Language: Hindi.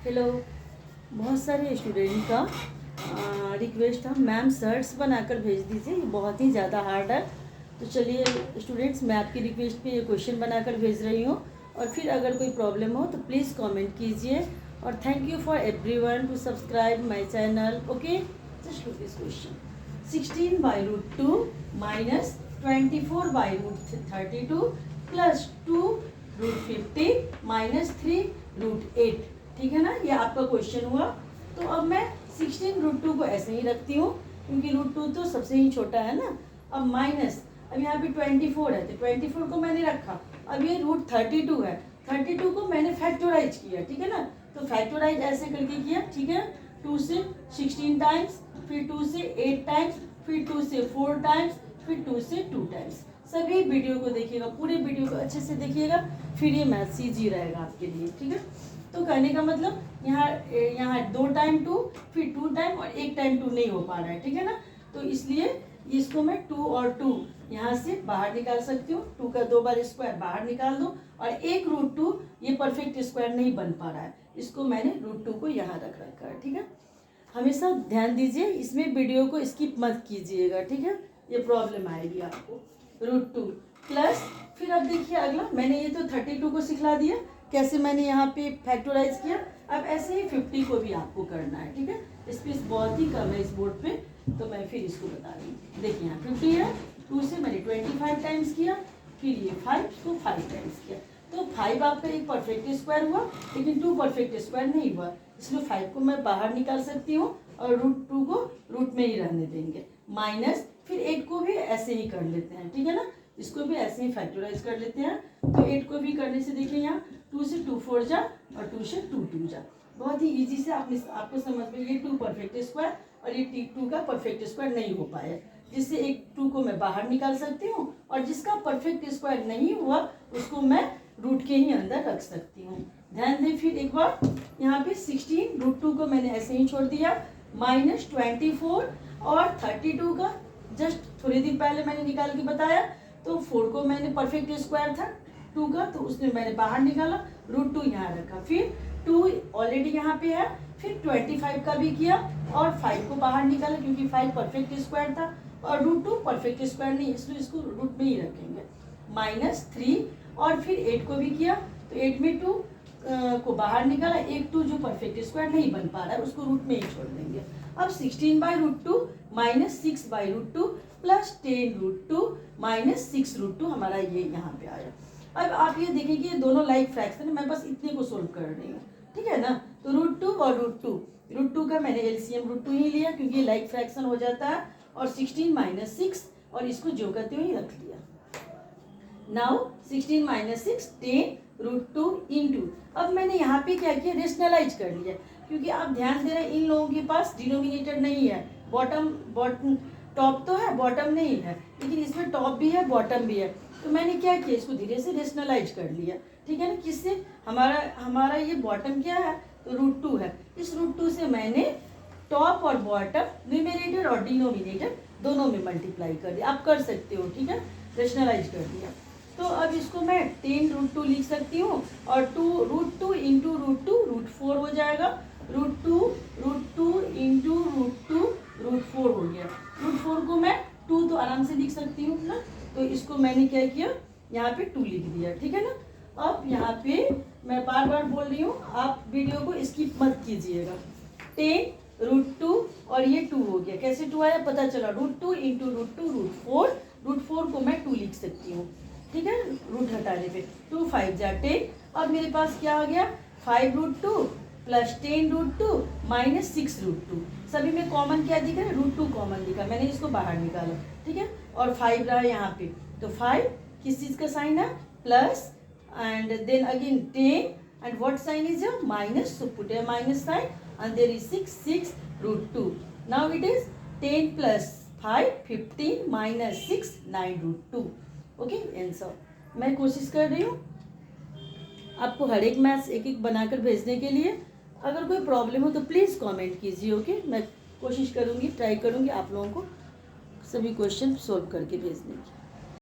हेलो। बहुत सारे स्टूडेंट का रिक्वेस्ट था, मैम शर्ट्स बनाकर भेज दीजिए, ये बहुत ही ज़्यादा हार्ड है। तो चलिए स्टूडेंट्स, मैं आपकी रिक्वेस्ट पे ये क्वेश्चन बनाकर भेज रही हूँ, और फिर अगर कोई प्रॉब्लम हो तो प्लीज़ कमेंट कीजिए। और thank you for everyone to subscribe my channel. Okay, just look this question. 16/√2 minus 24/√32 plus 2√50 minus 3√8। ठीक है ना, ये आपका क्वेश्चन हुआ। तो अब मैं 16√2 को ऐसे ही रखती हूँ, क्योंकि √2 तो सबसे ही छोटा है ना। अब माइनस, अब यहाँ पे 24 है तो 24 को मैंने रखा। अब ये √32 है, 32 को मैंने फैक्टोराइज किया। ठीक है ना, तो फैक्टोराइज ऐसे करके किया। ठीक है, 2 से 16 टाइम्स, फिर 2 से 8 टाइम्स, फिर 2 से 4 टाइम्स, फिर 2 से 2 टाइम्स। सभी वीडियो को देखिएगा, पूरे वीडियो को अच्छे से देखिएगा, फिर ये मैथ्स ईजी रहेगा आपके लिए। ठीक है, तो कहने का मतलब यहाँ 2 टाइम 2, फिर 2 टाइम और 1 टाइम 2 नहीं हो पा रहा है। ठीक है ना, तो इसलिए इसको मैं 2 और 2 यहाँ से बाहर निकाल सकती हूँ। 2 का 2 बार स्क्वायर बाहर निकाल दो, और 1√2 ये परफेक्ट स्क्वायर नहीं बन पा रहा है, इसको मैंने √2 को यहाँ रख रखा है। ठीक है, हमेशा ध्यान दीजिए, इसमें वीडियो को स्किप मत कीजिएगा। ठीक है, ये प्रॉब्लम आएगी आपको। √2 प्लस, फिर अब देखिए अगला, मैंने ये तो 32 को सिखला दिया कैसे मैंने यहाँ पे फैक्टराइज किया। अब ऐसे ही 50 को भी आपको करना है। ठीक है, स्पेस बहुत ही कम है इस बोर्ड पे, तो मैं फिर इसको बता रही हूँ। देखिए यहाँ 50 है, 2 से मैंने 25 टाइम्स किया, फिर ये 5 को 5 टाइम्स किया। तो 5 आपका एक परफेक्ट स्क्वायर हुआ, लेकिन 2 परफेक्ट स्क्वायर नहीं हुआ, इसलिए 5 को मैं बाहर निकाल सकती हूँ, और √2 को रूट में ही रहने देंगे। माइनस, फिर 8 को भी ऐसे ही कर लेते हैं। ठीक है ना, इसको भी ऐसे ही फैक्टराइज कर लेते हैं। तो 8 को भी करने से देखिए यहाँ 2 से 2 4 जा, और 2 से 2 2 जा। बहुत ही इजी से आपको समझ में, ये 2 परफेक्ट स्क्वायर और ये 2 का परफेक्ट स्क्वायर नहीं हो पाया, जिससे एक 2 को मैं बाहर निकाल सकती हूँ, और जिसका परफेक्ट स्क्वायर नहीं हुआ उसको मैं रूट के ही अंदर रख सकती हूँ। ध्यान दें फिर एक बार, यहाँ पे 16 √2 को मैंने ऐसे ही छोड़ दिया, माइनस 24 और 32 का जस्ट थोड़ी देर पहले मैंने निकाल के बताया। तो 4 को मैंने परफेक्ट स्क्वायर था 2 का, तो उसने मैंने बाहर निकाला, √2 यहाँ रखा, फिर 2 ऑलरेडी यहाँ पे है, फिर 25 का भी किया, और 5 को बाहर निकाला क्योंकि 5 परफेक्ट स्क्वायर था, और √2 परफेक्ट स्क्वायर नहीं, इसलिए इसको रूट में ही रखेंगे। माइनस 3, और फिर 8 को भी किया, तो 8 में 2 को बाहर निकाला, एक 2 जो परफेक्ट स्क्वायर नहीं बन पा रहा है उसको रूट में ही छोड़ देंगे। अब 16/√2 माइनस 6/√2 प्लस 10√2 माइनस 6√2 हमारा ये यहाँ पे आया। अब आप ये देखिए कि ये दोनों लाइक फ्रैक्शन है, मैं बस इतने को सोल्व कर रही हूँ। ठीक है ना, तो √2 और √2 का मैंने एलसीएम √2 ही लिया क्योंकि ये लाइक फ्रैक्शन हो जाता है, और 16 माइनस 6, और इसको जो करते हुए रख लिया। नाउ 16 माइनस 6 10√2 इंटू, अब मैंने यहाँ पे क्या किया, रेशनलाइज कर लिया, क्योंकि आप ध्यान दे रहे हैं इन लोगों के पास डिनोमिनेटर नहीं है, बॉटम टॉप तो है बॉटम नहीं है, लेकिन इसमें टॉप भी है बॉटम भी है। तो मैंने क्या किया, इसको धीरे से रेशनलाइज कर लिया। ठीक है ना, किससे, हमारा ये बॉटम क्या है, तो √2 है, इस √2 से मैंने टॉप और बॉटम, न्यूमरेटर और डिनोमिनेटर दोनों में मल्टीप्लाई कर दिया। आप कर सकते हो। ठीक है, रेशनलाइज कर दिया। तो अब इसको मैं 10√2 लिख सकती हूँ, और √2 इंटू √2 √4 हो जाएगा, √2 इंटू √2 √4 हो गया। √4 को मैं 2 तो आराम से लिख सकती हूँ ना, तो इसको मैंने क्या किया, यहाँ पे 2 लिख दिया। ठीक है ना, अब यहाँ पे मैं बार बार बोल रही हूँ, आप वीडियो को स्किप मत कीजिएगा। 10√2 और ये 2 हो गया, कैसे 2 आया पता चला, √2 इंटू √2 √4, √4 को मैं 2 लिख सकती हूँ। ठीक है, रूट हटाने पे 2 5 जा 10। अब मेरे पास क्या आ गया, 5√2 प्लस 10√2 माइनस 6√2। सभी में कॉमन क्या दिखा है, √2 कॉमन दिखा, मैंने इसको बाहर निकाला। ठीक है, और 5 रहा यहाँ पे, तो 5 किस चीज़ का साइन है, plus, and then again 10, and what sign is your, minus, so put a minus sign, and there is 6√2। Now it is 10 plus 5 15 minus 6 9√2। Okay, answer. मैं कोशिश कर रही हूँ आपको हर एक मैथ्स एक एक बनाकर भेजने के लिए। अगर कोई प्रॉब्लम हो तो प्लीज़ कमेंट कीजिए। ओके, मैं कोशिश करूँगी, ट्राई करूँगी आप लोगों को सभी क्वेश्चन सोल्व करके भेजने की।